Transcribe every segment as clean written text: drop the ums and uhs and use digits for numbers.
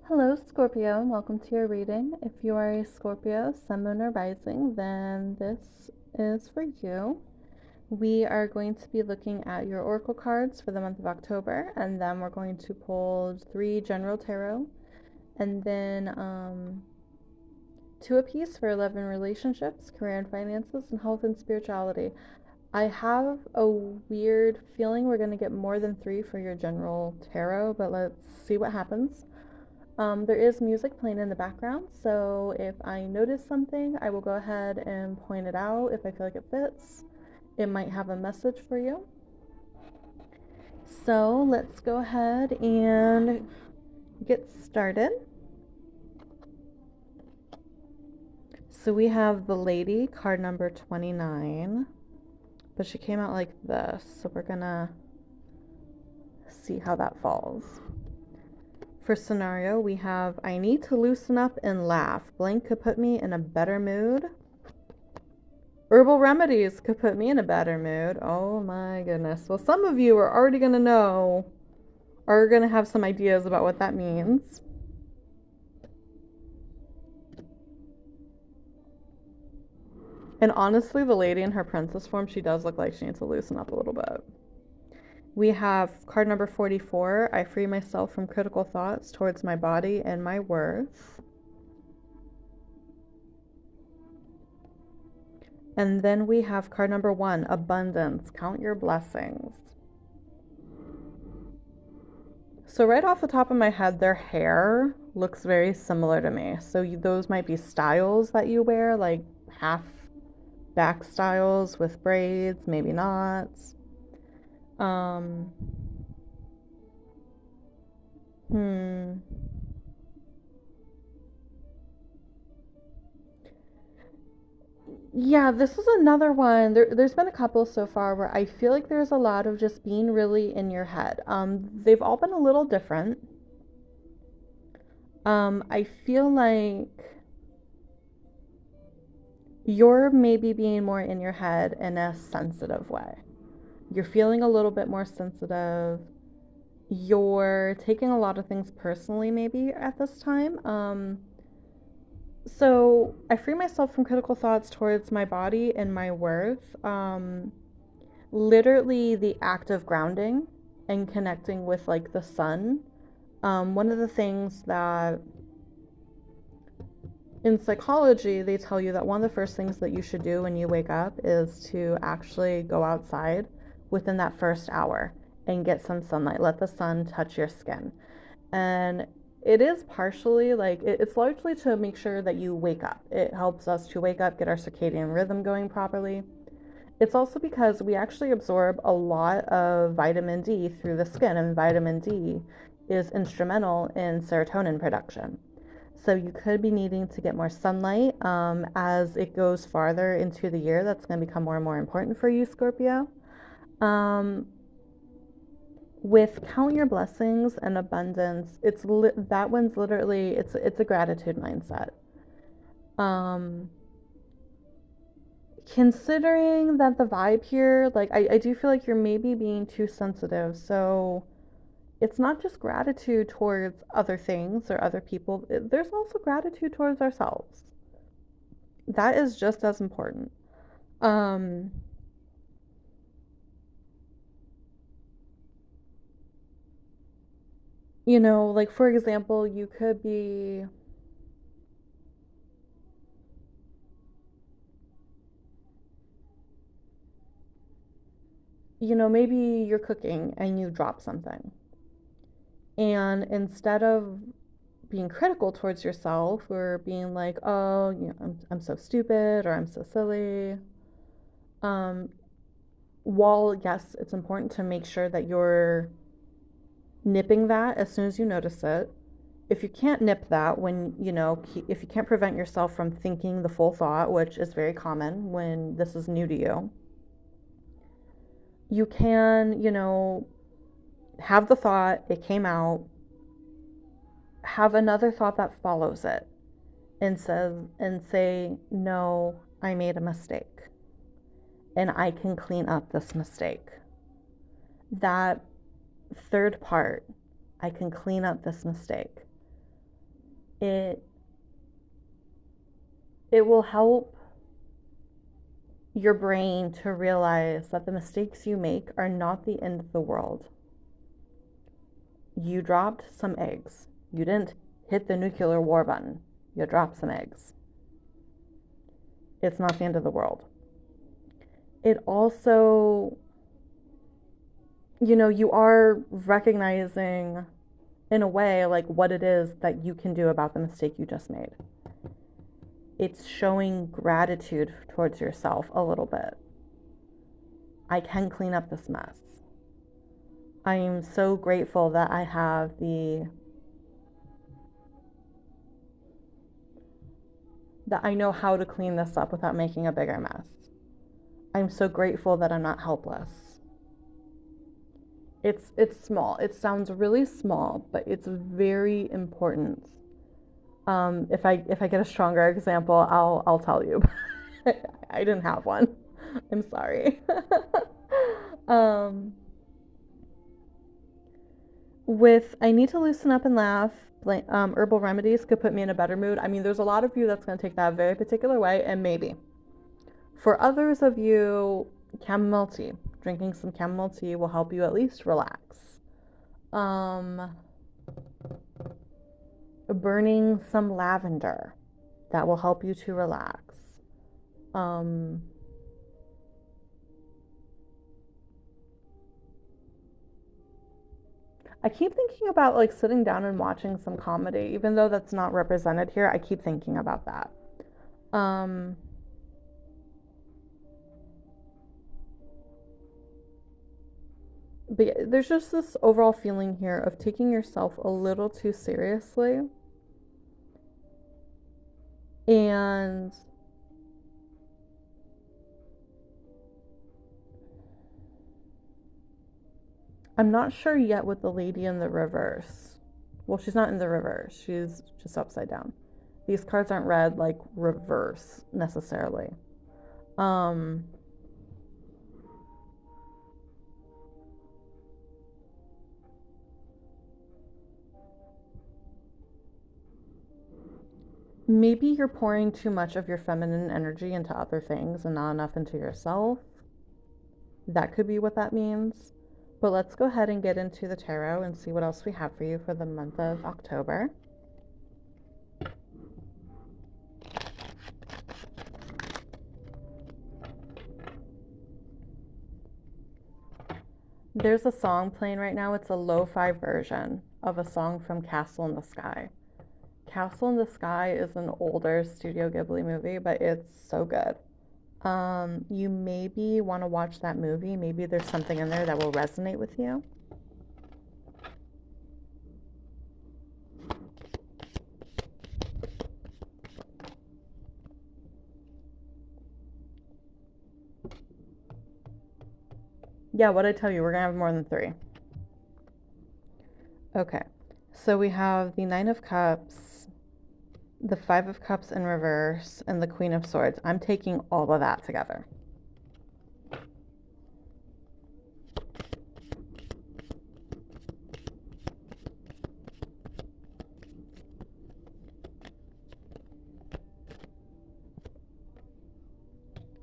Hello, Scorpio, and welcome to your reading. If you are a Scorpio, Sun, Moon, or Rising, then this is for you. We are going to be looking at your oracle cards for the month of October, and then we're going to pull 3 general tarot, and then two apiece for 11 relationships, career and finances, and health and spirituality. I have a weird feeling we're going to get more than 3 for your general tarot, but let's see what happens. There is music playing in the background, so if I notice something, I will go ahead and point it out if I feel like it fits. It might have a message for you. So let's go ahead and get started. So we have the Lady, card number 29, but she came out like this, so we're gonna see how that falls. For scenario, we have, I need to loosen up and laugh. Blank could put me in a better mood. Herbal remedies could put me in a better mood. Oh my goodness. Well, some of you are already going to know, are going to have some ideas about what that means. And honestly, the lady in her princess form, she does look like she needs to loosen up a little bit. We have card number 44. I free myself from critical thoughts towards my body and my worth. And then we have card number 1, abundance. Count your blessings. So right off the top of my head, their hair looks very similar to me. So those might be styles that you wear, like half back styles with braids, maybe knots. Um, hmm. Yeah, this is another one. There's been a couple so far where I feel like there's a lot of just being really in your head. They've all been a little different. I feel like you're maybe being more in your head in a sensitive way. You're feeling a little bit more sensitive. You're taking a lot of things personally, maybe at this time. So I free myself from critical thoughts towards my body and my worth. Literally, the act of grounding and connecting with like the sun. One of the things that in psychology they tell you that one of the first things that you should do when you wake up is to actually go outside within that first hour and get some sunlight. Let the sun touch your skin. And it is partially like it's largely to make sure that you wake up. It helps us to wake up, get our circadian rhythm going properly. It's also because we actually absorb a lot of vitamin D through the skin, and vitamin D is instrumental in serotonin production. So you could be needing to get more sunlight as it goes farther into the year. That's going to become more and more important for you, Scorpio. Um, with count your blessings and abundance, that one's literally it's a gratitude mindset. Um, Considering that the vibe here, like I do feel like you're maybe being too sensitive. So it's not just gratitude towards other things or other people. There's also gratitude towards ourselves. That is just as important. Um, like for example, you could be maybe you're cooking and you drop something. And instead of being critical towards yourself or being like, oh, I'm so stupid or I'm so silly, um, while yes, it's important to make sure that you're nipping that as soon as you notice it. If you can't nip that if you can't prevent yourself from thinking the full thought, which is very common when this is new to you, you can, have the thought, it came out, have another thought that follows it and say, no, I made a mistake and I can clean up this mistake. That third part, I can clean up this mistake. It it will help your brain to realize that the mistakes you make are not the end of the world. You dropped some eggs. You didn't hit the nuclear war button. You dropped some eggs. It's not the end of the world. It also, you are recognizing in a way like what it is that you can do about the mistake you just made. It's showing gratitude towards yourself a little bit. I can clean up this mess. I am so grateful that I have that I know how to clean this up without making a bigger mess. I'm so grateful that I'm not helpless. It's small. It sounds really small, but it's very important. If I get a stronger example, I'll tell you. I didn't have one. I'm sorry. um, with I need to loosen up and laugh. Herbal remedies could put me in a better mood. I mean, there's a lot of you that's going to take that a very particular way, and maybe for others of you, chamomile tea. Drinking some chamomile tea will help you at least relax. Burning some lavender, that will help you to relax. I keep thinking about like sitting down and watching some comedy, even though that's not represented here. I keep thinking about that. Um, but yeah, there's just this overall feeling here of taking yourself a little too seriously. And I'm not sure yet with the lady in the reverse. Well, she's not in the reverse, she's just upside down. These cards aren't read like reverse necessarily. Um, Maybe you're pouring too much of your feminine energy into other things and not enough into yourself. That could be what that means. But let's go ahead and get into the tarot and see what else we have for you for the month of October. There's a song playing right now. It's a lo-fi version of a song from Castle in the Sky. Castle in the Sky is an older Studio Ghibli movie, but it's so good. You maybe want to watch that movie. Maybe there's something in there that will resonate with you. Yeah, what'd I tell you? We're gonna have more than 3. Okay, so we have the Nine of Cups, the Five of Cups in reverse, and the Queen of Swords. I'm taking all of that together.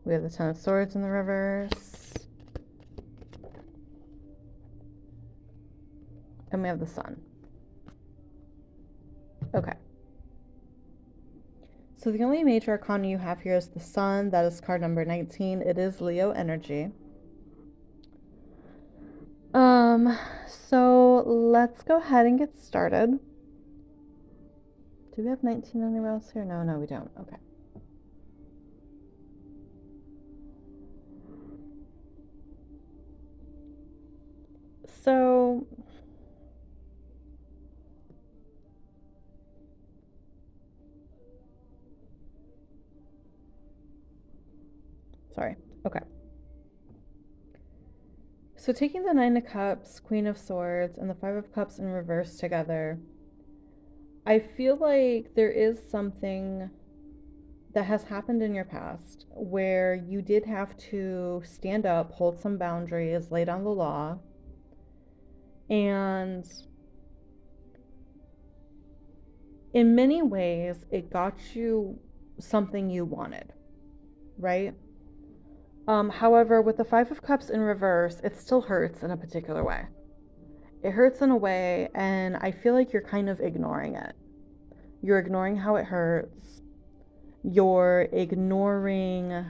We have the Ten of Swords in the reverse. And we have the Sun. Okay. So the only major arcana you have here is the Sun. That is card number 19. It is Leo energy. So let's go ahead and get started. Do we have 19 anywhere else here? No, we don't. Okay. So sorry. Okay. So taking the Nine of Cups, Queen of Swords, and the Five of Cups in reverse together, I feel like there is something that has happened in your past where you did have to stand up, hold some boundaries, lay down the law, and In many ways, it got you something you wanted, right? However, with the Five of Cups in reverse, it still hurts in a particular way. It hurts in a way, and I feel like you're kind of ignoring it. You're ignoring how it hurts. You're ignoring.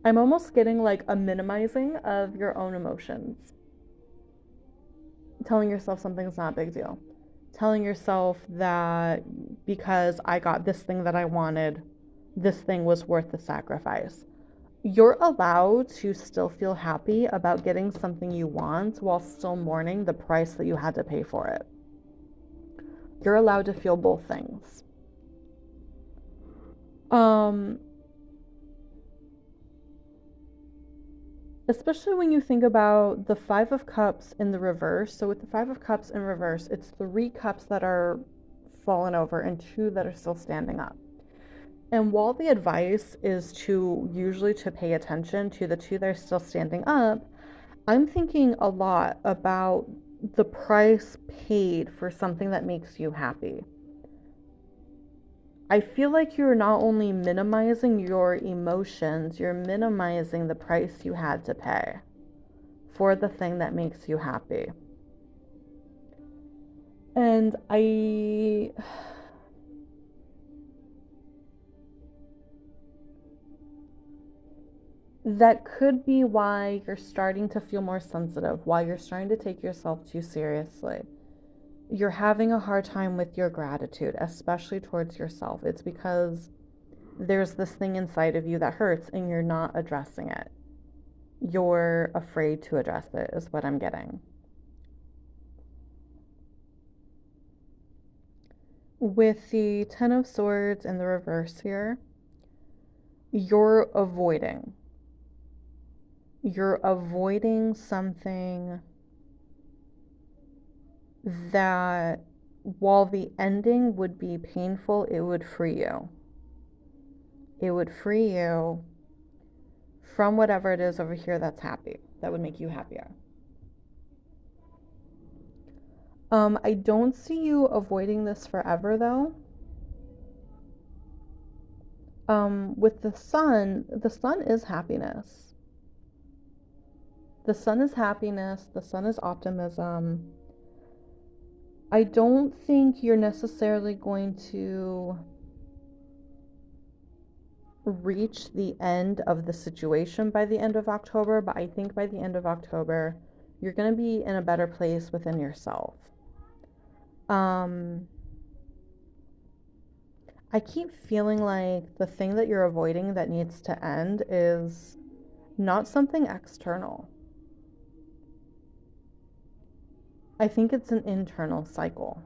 I'm almost getting like a minimizing of your own emotions. Telling yourself something's not a big deal. Telling yourself that because I got this thing that I wanted, this thing was worth the sacrifice. You're allowed to still feel happy about getting something you want while still mourning the price that you had to pay for it. You're allowed to feel both things. Especially when you think about the Five of Cups in the reverse. So with the Five of Cups in reverse, it's 3 cups that are fallen over and 2 that are still standing up. And while the advice is to usually to pay attention to the 2 that are still standing up, I'm thinking a lot about the price paid for something that makes you happy. I feel like you're not only minimizing your emotions, you're minimizing the price you had to pay for the thing that makes you happy. And that could be why you're starting to feel more sensitive, why you're starting to take yourself too seriously. You're having a hard time with your gratitude, especially towards yourself. It's because there's this thing inside of you that hurts and you're not addressing it. You're afraid to address it, is what I'm getting. With the Ten of Swords in the reverse here, you're avoiding. You're avoiding something that, while the ending would be painful, it would free you. It would free you from whatever it is over here that's happy, that would make you happier. I don't see you avoiding this forever, though. With the sun is happiness. The sun is happiness. The sun is optimism. I don't think you're necessarily going to reach the end of the situation by the end of October, but I think by the end of October, you're going to be in a better place within yourself. I keep feeling like the thing that you're avoiding that needs to end is not something external. I think it's an internal cycle.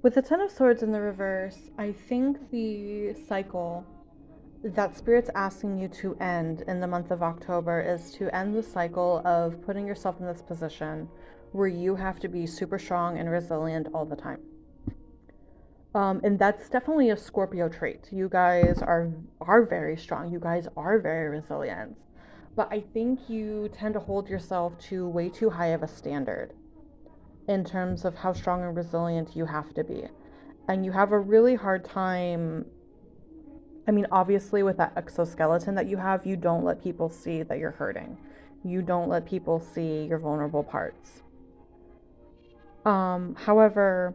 With the Ten of Swords in the reverse, I think the cycle that Spirit's asking you to end in the month of October is to end the cycle of putting yourself in this position where you have to be super strong and resilient all the time. And that's definitely a Scorpio trait. You guys are very strong. You guys are very resilient. But I think you tend to hold yourself to way too high of a standard in terms of how strong and resilient you have to be. And you have a really hard time. I mean, obviously, with that exoskeleton that you have, you don't let people see that you're hurting. You don't let people see your vulnerable parts. However,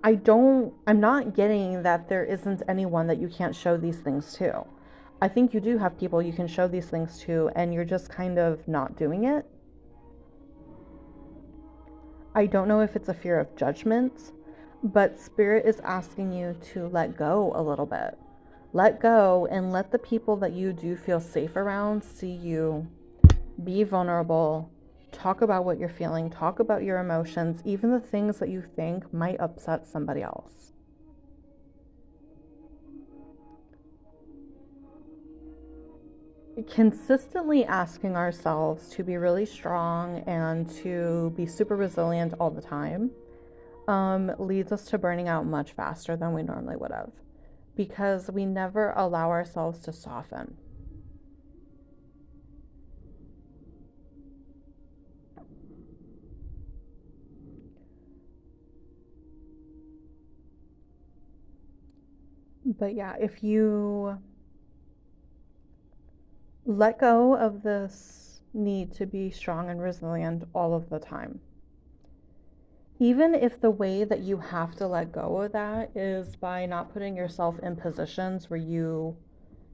I'm not getting that there isn't anyone that you can't show these things to. I think you do have people you can show these things to, and you're just kind of not doing it. I don't know if it's a fear of judgment, but Spirit is asking you to let go a little bit. Let go and let the people that you do feel safe around see you be vulnerable, Talk about what you're feeling, talk about your emotions, even the things that you think might upset somebody else. Consistently asking ourselves to be really strong and to be super resilient all the time leads us to burning out much faster than we normally would have, because we never allow ourselves to soften. But yeah, if you let go of this need to be strong and resilient all of the time, even if the way that you have to let go of that is by not putting yourself in positions where you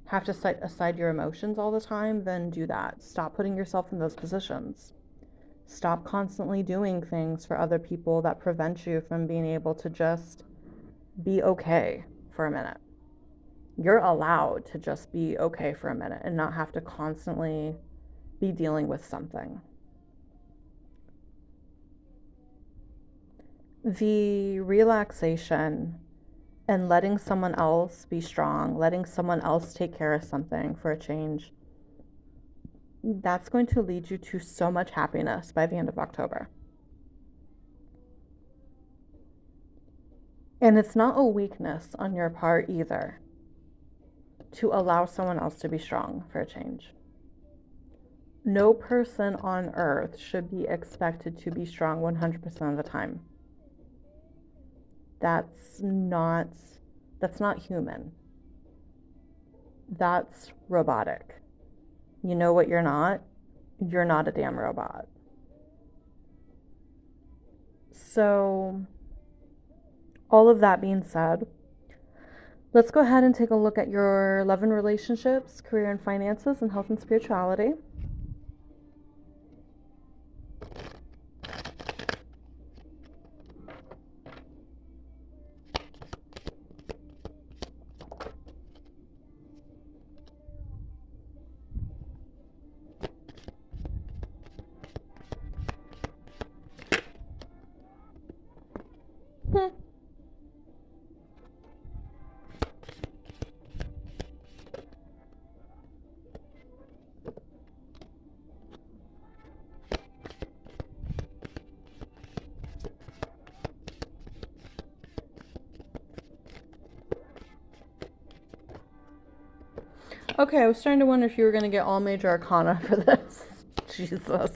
have to set aside your emotions all the time, then do that. Stop putting yourself in those positions. Stop constantly doing things for other people that prevent you from being able to just be okay for a minute. You're allowed to just be okay for a minute and not have to constantly be dealing with something. The relaxation and letting someone else be strong, letting someone else take care of something for a change, that's going to lead you to so much happiness by the end of October. And it's not a weakness on your part either to allow someone else to be strong for a change. No person on earth should be expected to be strong 100% of the time. That's not that's not human. That's robotic. You know what you're not? You're not a damn robot. So, all of that being said, let's go ahead and take a look at your love and relationships, career and finances, and health and spirituality. Okay, I was starting to wonder if you were going to get all major arcana for this. Jesus.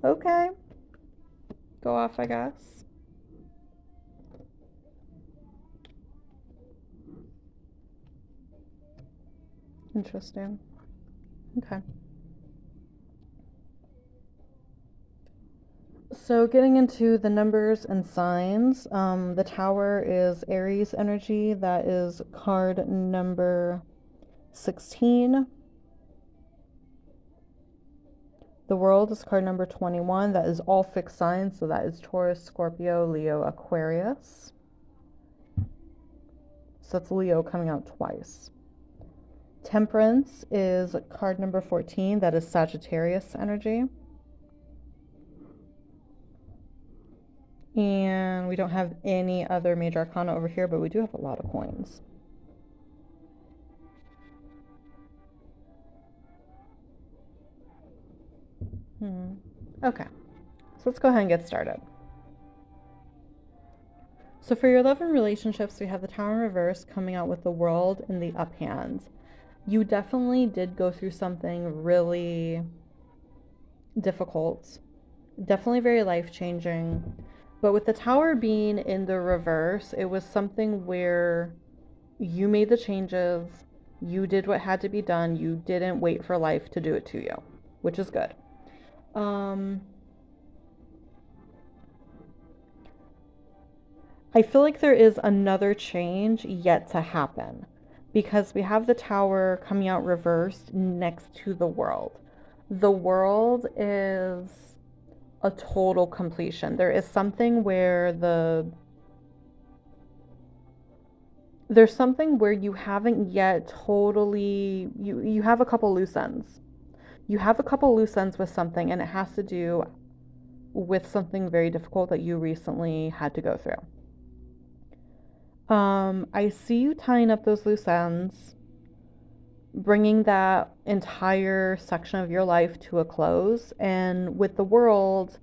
Okay. Go off, I guess. Interesting. Okay. So, getting into the numbers and signs, the Tower is Aries energy. That is card number 16. The World is card number 21. That is all fixed signs. So, that is Taurus, Scorpio, Leo, Aquarius. So, that's Leo coming out twice. Temperance is card number 14. That is Sagittarius energy. And we don't have any other major arcana over here, but we do have a lot of coins. Okay, so let's go ahead and get started. So for your love and relationships, we have the Tower in reverse coming out with the World in the up hand. You definitely did go through something really difficult, definitely very life-changing. But with the Tower being in the reverse, it was something where you made the changes, you did what had to be done, you didn't wait for life to do it to you, which is good. I feel like there is another change yet to happen because we have the Tower coming out reversed next to the World. The World is a total completion. There is something where there's something where you haven't yet totally you have a couple loose ends. You have a couple loose ends with something, and it has to do with something very difficult that you recently had to go through. I see you tying up those loose ends, bringing that entire section of your life to a close. And with the world,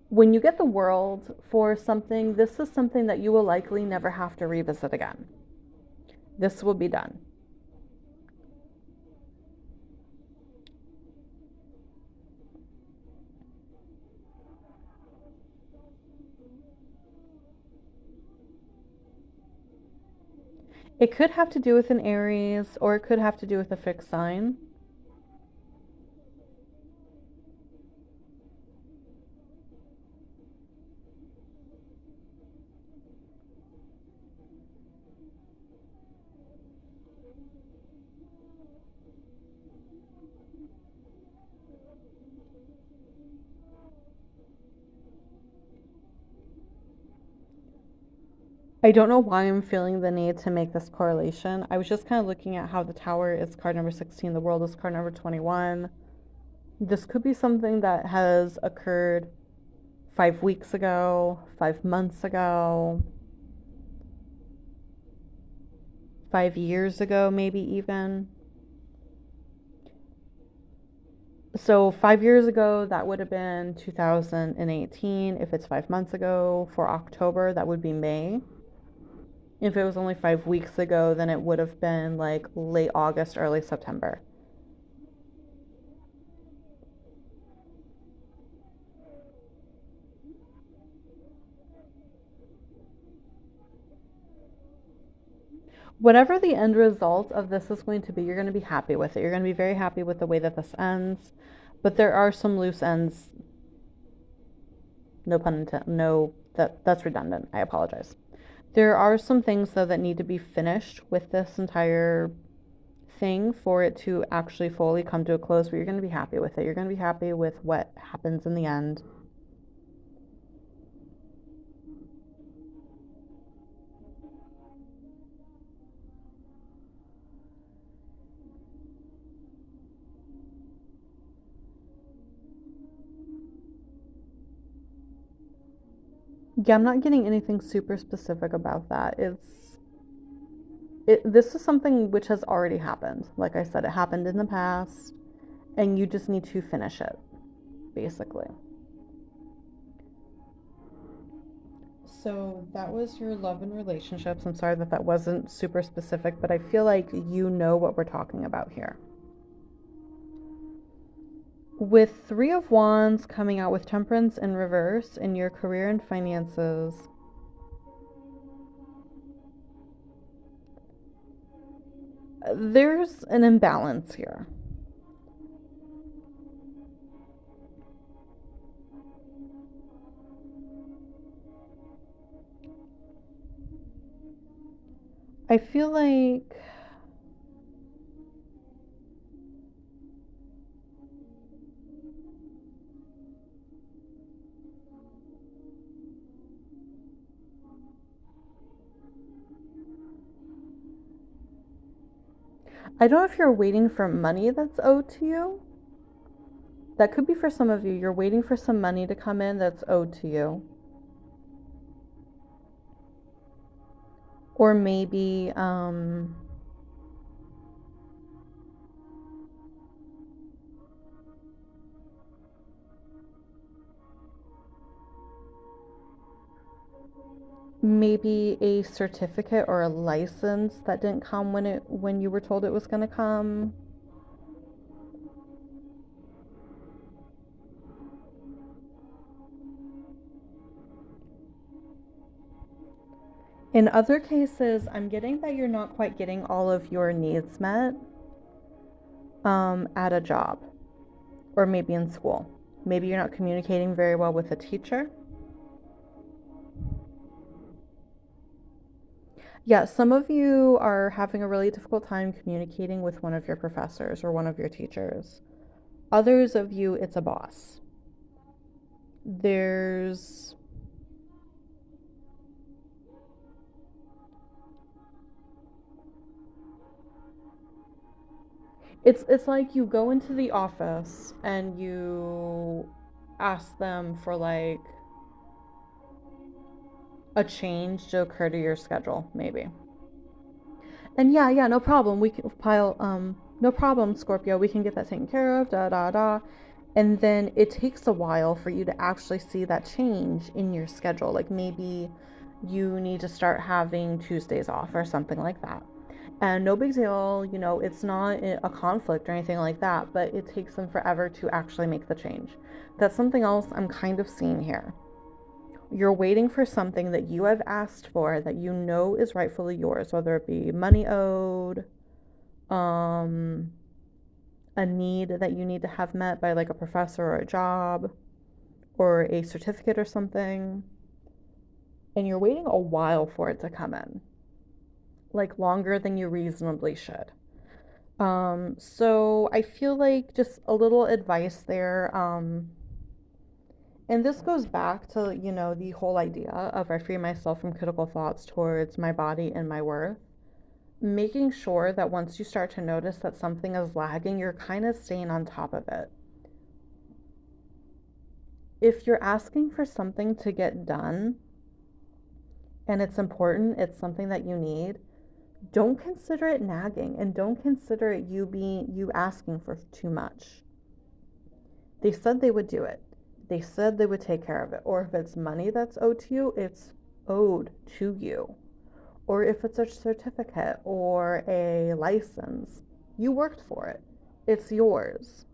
when you get the world for something, this is something that you will likely never have to revisit again. This will be done. It could have to do with an Aries, or it could have to do with a fixed sign. I don't know why I'm feeling the need to make this correlation. I was just kind of looking at how the Tower is card number 16, the World is card number 21. This could be something that has occurred 5 weeks ago, 5 months ago, 5 years ago, maybe even. So 5 years ago, that would have been 2018. If it's 5 months ago for October, that would be May. If it was only 5 weeks ago, then it would have been like late August, early September. Whatever the end result of this is going to be, you're going to be happy with it. You're going to be very happy with the way that this ends. But there are some loose ends. No pun intended. No, that's redundant. I apologize. There are some things though that need to be finished with this entire thing for it to actually fully come to a close, but you're going to be happy with it. You're going to be happy with what happens in the end. Yeah, I'm not getting anything super specific about that. This is something which has already happened. Like I said, it happened in the past, and you just need to finish it, basically. So that was your love and relationships. I'm sorry that that wasn't super specific, but I feel like you know what we're talking about here. With Three of Wands coming out with Temperance in reverse in your career and finances, there's an imbalance here. I feel like I don't know if you're waiting for money that's owed to you. That could be for some of you. You're waiting for some money to come in that's owed to you. Or maybe a certificate or a license that didn't come when you were told it was going to come. In other cases, I'm getting that you're not quite getting all of your needs met at a job or maybe in school. Maybe you're not communicating very well with a teacher. Yeah, some of you are having a really difficult time communicating with one of your professors or one of your teachers. Others of you, it's a boss. There's It's like you go into the office and you ask them for like a change to occur to your schedule, maybe. And yeah, no problem. We can pile, no problem, Scorpio. We can get that taken care of, da da da. And then it takes a while for you to actually see that change in your schedule. Like maybe you need to start having Tuesdays off or something like that. And no big deal, it's not a conflict or anything like that, but it takes them forever to actually make the change. That's something else I'm kind of seeing here. You're waiting for something that you have asked for that you know is rightfully yours, whether it be money owed, um, a need that you need to have met by like a professor or a job or a certificate or something, and you're waiting a while for it to come in, like longer than you reasonably should. So I feel like just a little advice there. And this goes back to, the whole idea of I free myself from critical thoughts towards my body and my worth. Making sure that once you start to notice that something is lagging, you're kind of staying on top of it. If you're asking for something to get done and it's important, it's something that you need, don't consider it nagging and don't consider it you asking for too much. They said they would do it. They said they would take care of it. Or if it's money that's owed to you, it's owed to you. Or if it's a certificate or a license, you worked for it. It's yours.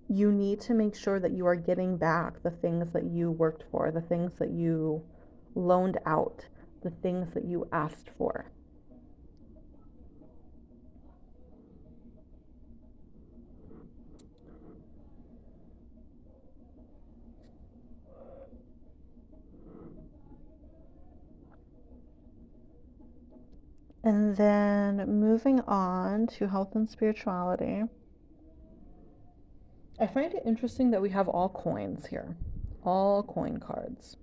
You need to make sure that you are getting back the things that you worked for, the things that you loaned out, the things that you asked for. And then moving on to health and spirituality. I find it interesting that we have all coins here, all coin cards.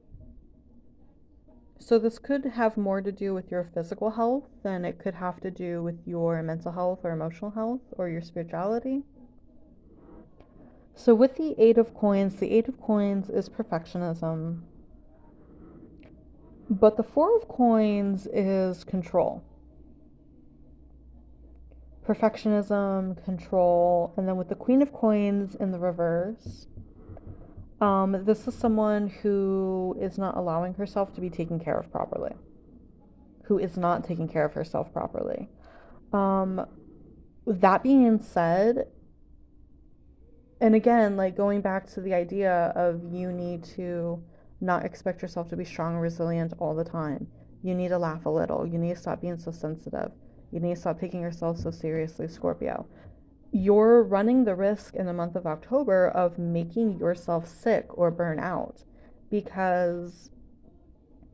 So this could have more to do with your physical health than it could have to do with your mental health or emotional health or your spirituality. So with the Eight of Coins is perfectionism, but the Four of Coins is control. Perfectionism, control, and then with the Queen of Coins in the reverse, this is someone who is not allowing herself to be taken care of properly, who is not taking care of herself properly. Um, that being said, and again, like going back to the idea of you need to not expect yourself to be strong and resilient all the time. You need to laugh a little. You need to stop being so sensitive. You need to stop taking yourself so seriously, Scorpio. You're running the risk in the month of October of making yourself sick or burn out because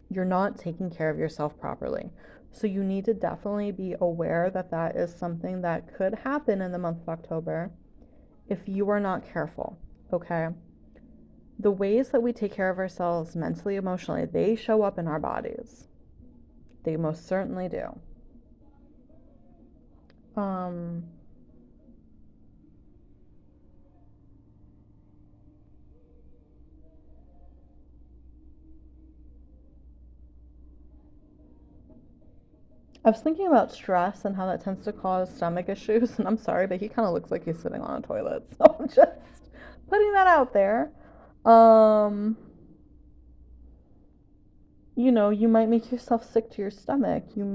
you're not taking care of yourself properly. So you need to definitely be aware that that is something that could happen in the month of October if you are not careful, okay? The ways that we take care of ourselves mentally, emotionally, they show up in our bodies. They most certainly do. Um, I was thinking about stress and how that tends to cause stomach issues, and I'm sorry, but he kind of looks like he's sitting on a toilet, so I'm just putting that out there. Um, you might make yourself sick to your stomach. You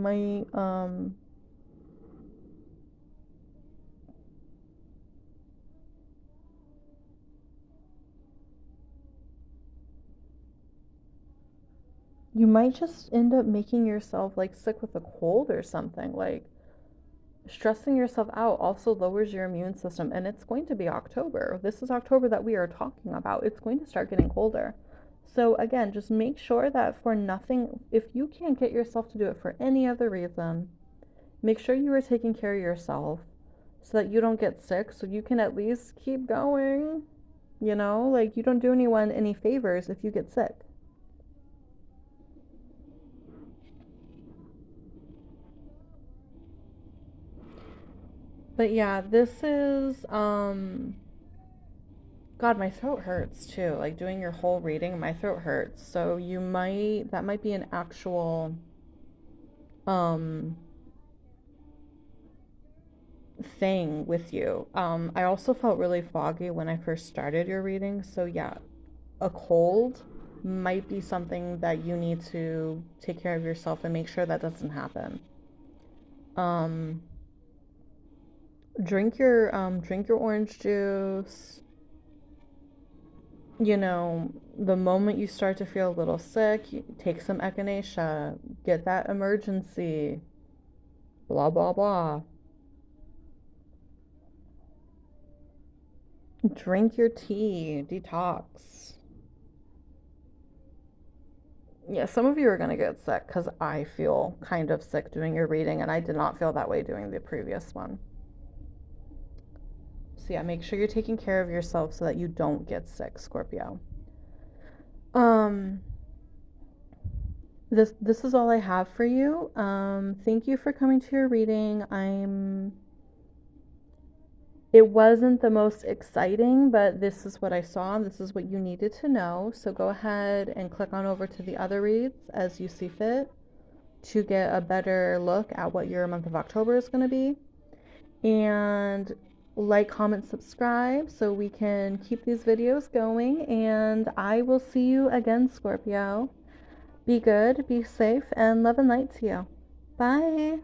might just end up making yourself like sick with a cold or something. Like stressing yourself out also lowers your immune system, and it's going to be October. This is October that we are talking about. It's going to start getting colder. So again, just make sure that for nothing, if you can't get yourself to do it for any other reason, make sure you are taking care of yourself so that you don't get sick, so you can at least keep going. Like you don't do anyone any favors if you get sick. But yeah, this is God, my throat hurts too. Like doing your whole reading, my throat hurts. So that might be an actual um thing with you. I also felt really foggy when I first started your reading. So yeah, a cold might be something that you need to take care of yourself and make sure that doesn't happen. Um, drink your orange juice. You know, the moment you start to feel a little sick, you take some echinacea, get that emergency, blah blah blah. Drink your tea, detox. Yeah, some of you are going to get sick because I feel kind of sick doing your reading, and I did not feel that way doing the previous one. So, yeah, make sure you're taking care of yourself so that you don't get sick, Scorpio. Um, this is all I have for you. Thank you for coming to your reading. It wasn't the most exciting, but this is what I saw. This is what you needed to know. So go ahead and click on over to the other reads as you see fit to get a better look at what your month of October is going to be. And like, comment, subscribe so we can keep these videos going. And I will see you again, Scorpio. Be good, be safe, and love and light to you. Bye.